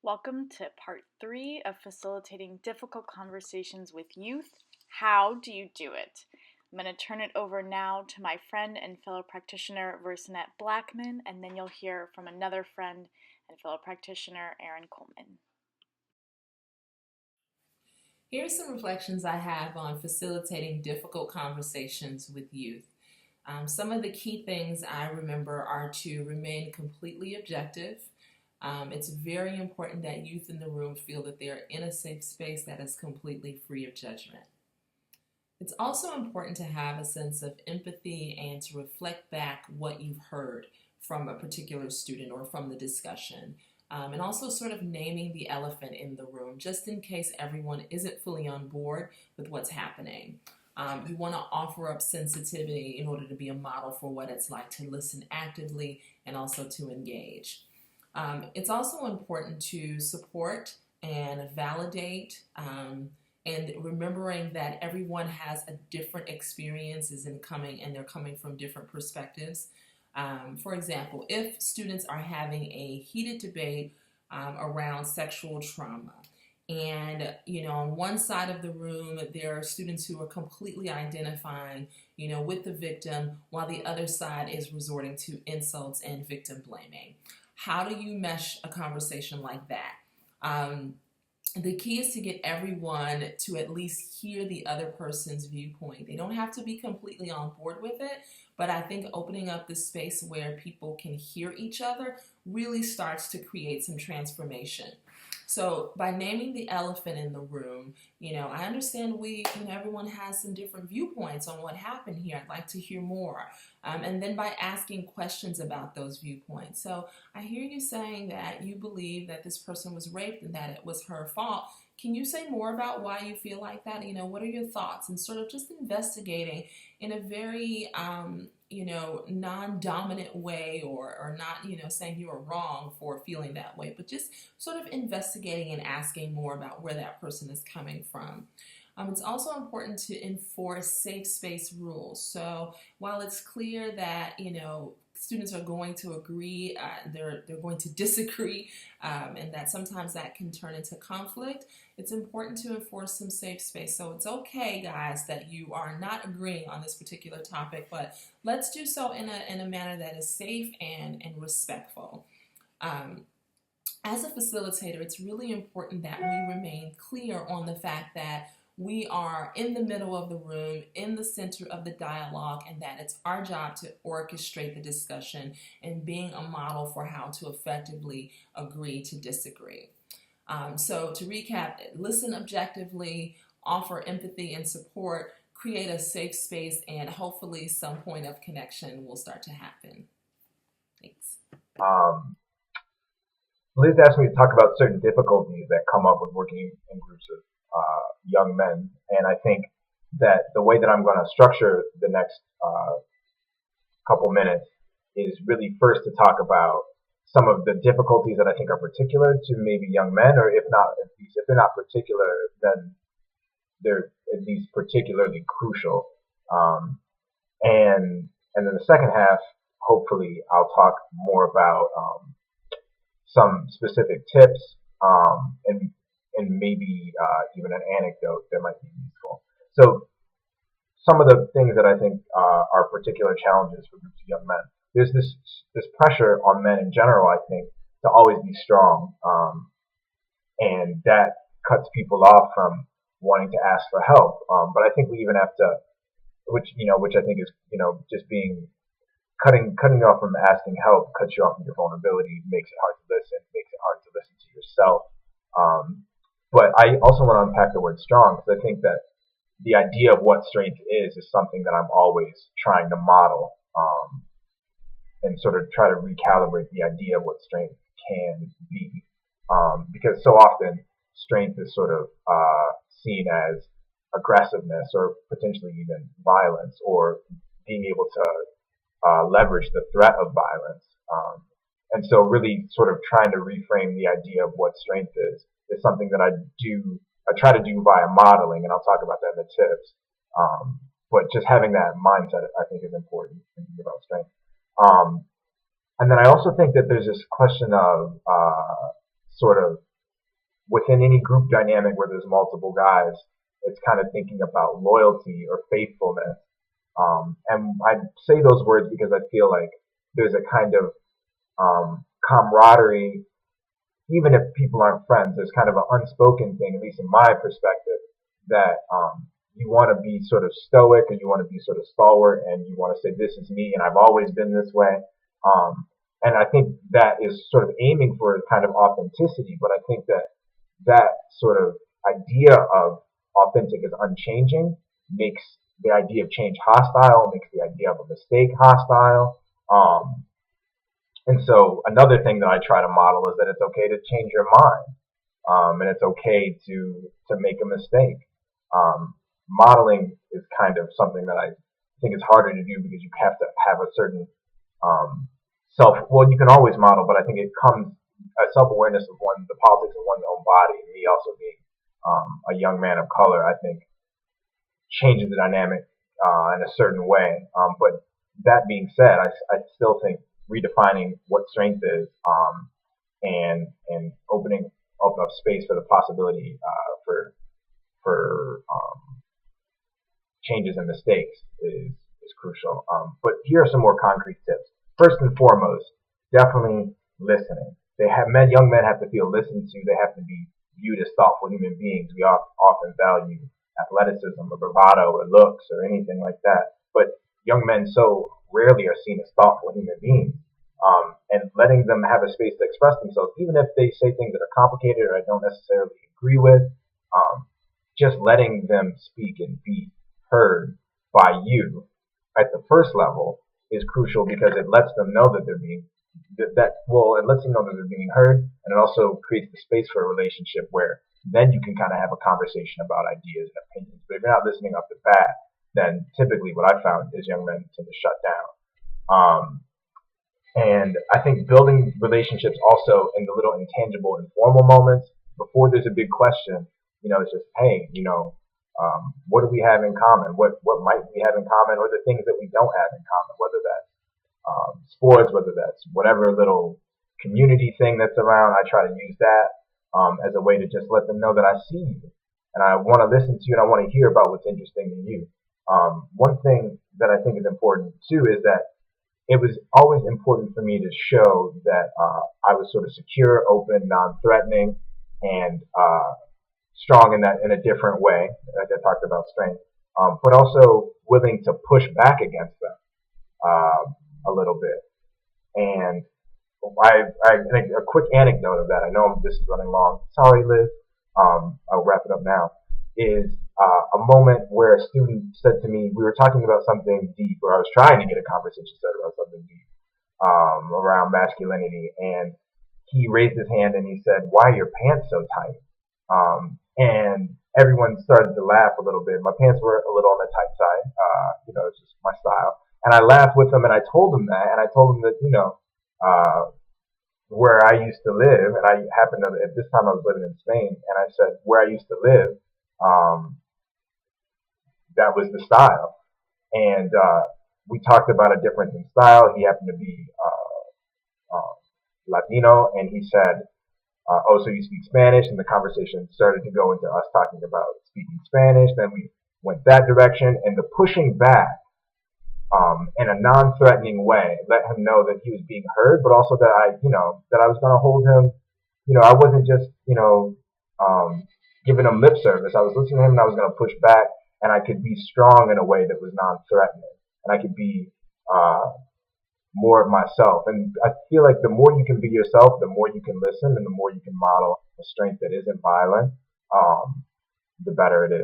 Welcome to part 3 of Facilitating Difficult Conversations with Youth. How do you do it? I'm going to turn it over now to my friend and fellow practitioner, Versanette Blackman, and then you'll hear from another friend and fellow practitioner, Erin Coleman. Here's some reflections I have on facilitating difficult conversations with youth. Some of the key things I remember are to remain completely objective. It's very important that youth in the room feel that they're in a safe space that is completely free of judgment. It's also important to have a sense of empathy and to reflect back what you've heard from a particular student or from the discussion. And also sort of naming the elephant in the room, just in case everyone isn't fully on board with what's happening. You want to offer up sensitivity in order to be a model for what it's like to listen actively and also to engage. It's also important to support and validate and remembering that everyone has a different experiences and they're coming from different perspectives. For example, if students are having a heated debate around sexual trauma, and on one side of the room there are students who are completely identifying with the victim, while the other side is resorting to insults and victim blaming. How do you mesh a conversation like that? The key is to get everyone to at least hear the other person's viewpoint. They don't have to be completely on board with it, but I think opening up the space where people can hear each other really starts to create some transformation. So by naming the elephant in the room, I understand everyone has some different viewpoints on what happened here. I'd like to hear more. And then by asking questions about those viewpoints. So I hear you saying that you believe that this person was raped and that it was her fault. Can you say more about why you feel like that? What are your thoughts? And sort of just investigating in a very, non-dominant way or not, saying you are wrong for feeling that way, but just sort of investigating and asking more about where that person is coming from. It's also important to enforce safe space rules. So while it's clear that, students are going to agree, they're going to disagree, and that sometimes that can turn into conflict, it's important to enforce some safe space. So it's okay, guys, that you are not agreeing on this particular topic, but let's do so in a manner that is safe and respectful. As a facilitator, it's really important that we remain clear on the fact that we are in the middle of the room, in the center of the dialogue, and that it's our job to orchestrate the discussion and being a model for how to effectively agree to disagree. So to recap, listen objectively, offer empathy and support, create a safe space, and hopefully some point of connection will start to happen. Thanks. Liz asked me to talk about certain difficulties that come up with working in groups of young men, and I think that the way that I'm going to structure the next couple minutes is really first to talk about some of the difficulties that I think are particular to maybe young men, or if not, at least if they're not particular, then they're at least particularly crucial. And then the second half, hopefully, I'll talk more about some specific tips and maybe even an anecdote that might be useful. So some of the things that I think are particular challenges for groups of young men. There's this pressure on men in general, I think, to always be strong, and that cuts people off from wanting to ask for help. But I think we even have to, which I think is just being cutting you off from asking help cuts you off from your vulnerability, makes it hard to listen, makes it hard to listen to yourself. But I also want to unpack the word strong, because I think that the idea of what strength is something that I'm always trying to model, and sort of try to recalibrate the idea of what strength can be. Because so often strength is sort of seen as aggressiveness or potentially even violence, or being able to leverage the threat of violence. And so really sort of trying to reframe the idea of what strength is something that I try to do via modeling, and I'll talk about that in the tips. But just having that mindset, I think, is important thinking about strength. And then I also think that there's this question of sort of in any group dynamic where there's multiple guys, it's kind of thinking about loyalty or faithfulness. And I say those words because I feel like there's a kind of camaraderie, even if people aren't friends. There's kind of an unspoken thing, at least in my perspective, that you want to be sort of stoic and you want to be sort of stalwart and you want to say, this is me and I've always been this way. And I think that is sort of aiming for a kind of authenticity, but I think that that sort of idea of authentic is unchanging makes the idea of change hostile, makes the idea of a mistake hostile. And so another thing that I try to model is that it's okay to change your mind, and it's okay to make a mistake. Modeling is kind of something that I think is harder to do because you have to have a certain well, you can always model, but I think it comes a self-awareness of the politics of one's own body. And me also being a young man of color, I think changes the dynamic in a certain way. But that being said, I still think redefining what strength is and opening up space for the possibility for changes and mistakes is crucial. But here are some more concrete tips. First and foremost, definitely listening. Young men have to feel listened to. They have to be viewed as thoughtful human beings. We often value athleticism or bravado or looks or anything like that. But young men so rarely are seen as thoughtful human beings. And letting them have a space to express themselves, even if they say things that are complicated or I don't necessarily agree with, just letting them speak and be heard by you at the first level is crucial because it lets them know that they're being it lets them know that they're being heard, and it also creates the space for a relationship where then you can kind of have a conversation about ideas and opinions. But if you're not listening off the bat, then typically what I found is young men tend to shut down. And I think building relationships also in the little intangible, informal moments before there's a big question. It's just, hey, what do we have in common? What might we have in common, or the things that we don't have in common, whether that's sports, whether that's whatever little community thing that's around. I try to use that as a way to just let them know that I see you and I want to listen to you and I want to hear about what's interesting to you. One thing that I think is important too is that it was always important for me to show that I was sort of secure, open, non-threatening, and strong in a different way, like I talked about strength, but also willing to push back against them a little bit. And a quick anecdote of that. I know this is running long. Sorry, Liz. I'll wrap it up now. Is a moment where a student said to me, we were talking about something deep, or I was trying to get a conversation started about something deep around masculinity, and he raised his hand and he said, "Why are your pants so tight?" And everyone started to laugh a little bit. My pants were a little on the tight side. It's just my style. And I laughed with him, and I told him that, and I told him that, where I used to live, and I happened to, at this time I was living in Spain, and I said, where I used to live, that was the style. And we talked about a difference in style. He happened to be Latino, and he said, oh, so you speak Spanish? And the conversation started to go into us talking about speaking Spanish. Then we went that direction, and the pushing back in a non-threatening way let him know that he was being heard, but also that I was going to hold him. I wasn't just, giving him lip service. I was listening to him, and I was going to push back, and I could be strong in a way that was non-threatening, and I could be more of myself. And I feel like the more you can be yourself, the more you can listen, and the more you can model a strength that isn't violent, the better it is.